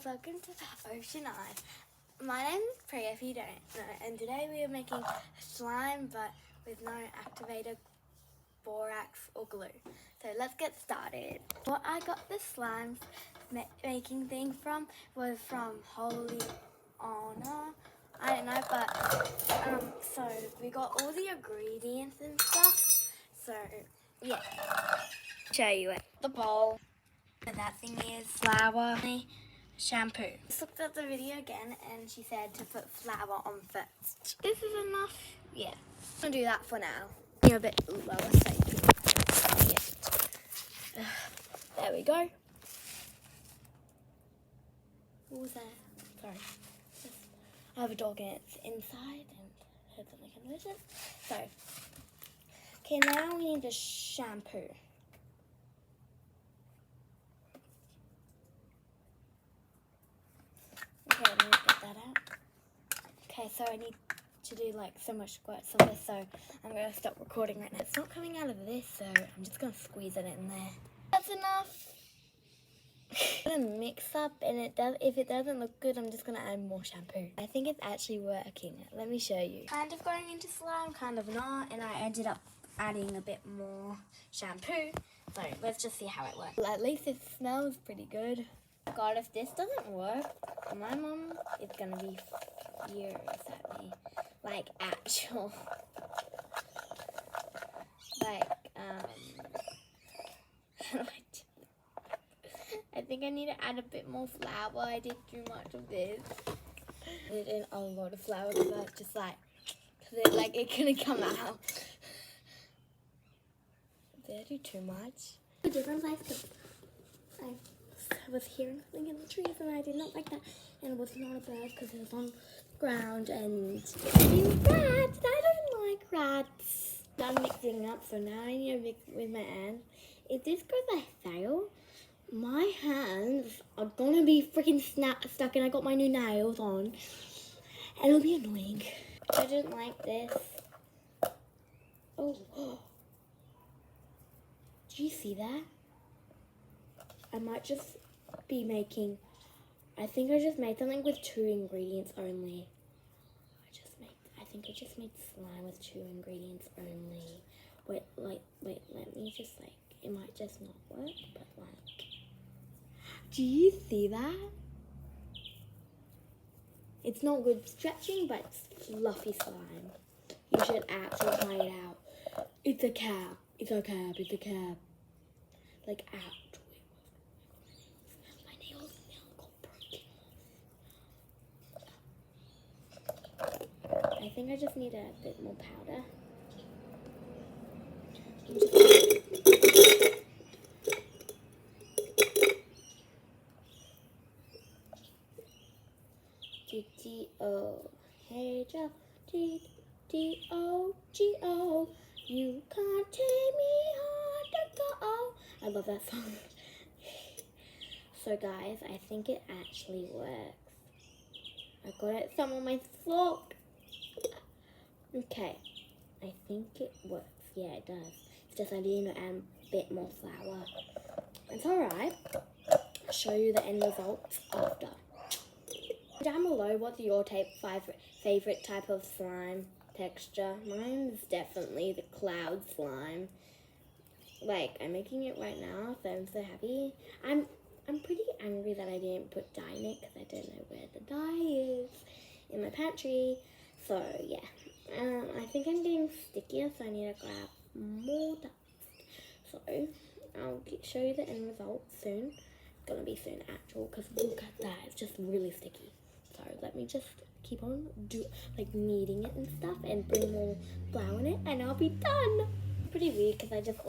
guys, welcome to Ocean Eye. My name's Priya if you don't know, and today we are making slime but with no activator, borax or glue. So let's get started. What I got the slime making thing from was from Holy Honor. I don't know, but so we got all the ingredients and stuff. So yeah, show you it. The bowl. And that thing is flour, shampoo. I just looked at the video again and she said to put flour on first. This is enough? Yeah. I'm gonna do that for now. You're a bit lower so you can see it. There we go. What was that? Sorry. I have a dog and it's inside and I hope that they can lose it. So, okay, now we need the shampoo. Okay, let me get that out. Okay, so I need to do like so much squirts of this, so I'm going to stop recording right now. It's not coming out of this, so I'm just going to squeeze it in there. That's enough. I'm going to mix up, and if it doesn't look good, I'm just going to add more shampoo. I think it's actually working. Let me show you. Kind of going into slime, kind of not, and I ended up adding a bit more shampoo. So let's just see how it works. Well, at least it smells pretty good. God, if this doesn't work, my mom is gonna be furious at me. Like, actual. Like, I think I need to add a bit more flour. I did too much of this. I did in a lot of flour because I just it couldn't come out. Did I do too much? A different place because I was hearing something in the trees and I did not like that, and it was not a bird because it was on the ground and rats. I don't like rats. Done mixing up, so now I need to mix with my hands. If this goes I fail, my hands are gonna be freaking stuck, and I got my new nails on and it'll be annoying. I didn't like this. Oh, do you see that? I might just be making, I think I just made something with 2 ingredients only. I think I just made slime with 2 ingredients only. Wait, let me just it might just not work, but do you see that? It's not good stretching, but it's fluffy slime. You should actually try it out. It's a cab. It's a cab. It's a cab. Like, out. I think I just need a bit more powder. G-G-O, hey Joe, G-G-O-G-O, you can't take me hard to go. I love that song. So guys, I think it actually works. I got it some on my fork. Okay, I think it works. Yeah, it does. It's just I need to add a bit more flour. It's alright. I'll show you the end results after. Down below, what's your favorite type of slime texture? Mine's definitely the cloud slime. Like, I'm making it right now, so I'm so happy. I'm pretty angry that I didn't put dye in it because I don't know where the dye is in my pantry. So yeah, I think I'm getting stickier, so I need to grab more dust. So I'll show you the end result soon. It's gonna be soon actual, because look at that, it's just really sticky. So let me just keep on kneading it and stuff and bring more flour in it, and I'll be done. Pretty weird because I just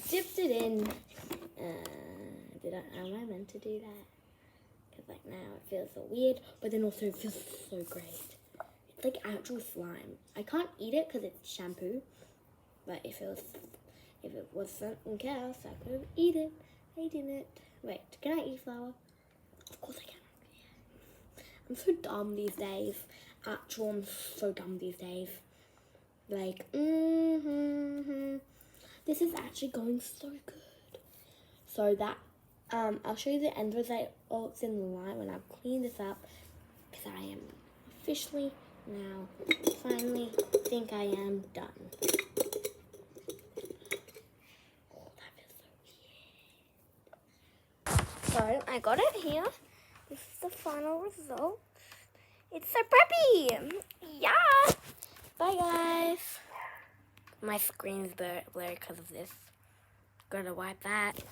dipped it in. Am I meant to do that? Because now it feels so weird, but then also it feels so great. It's like actual slime. I can't eat it because it's shampoo, but if it was something else, I could eat it. I didn't. Wait, can I eat flour? Of course I can. Yeah. I'm so dumb these days. I'm so dumb these days. This is actually going so good. So that I'll show you the end results in the light when I've cleaned this up, because I am officially now finally think I am done. Oh, that feels so weird. So I got it here. This is the final result. It's so preppy. Yeah. Bye guys. My screen's blurry because of this. Gotta wipe that.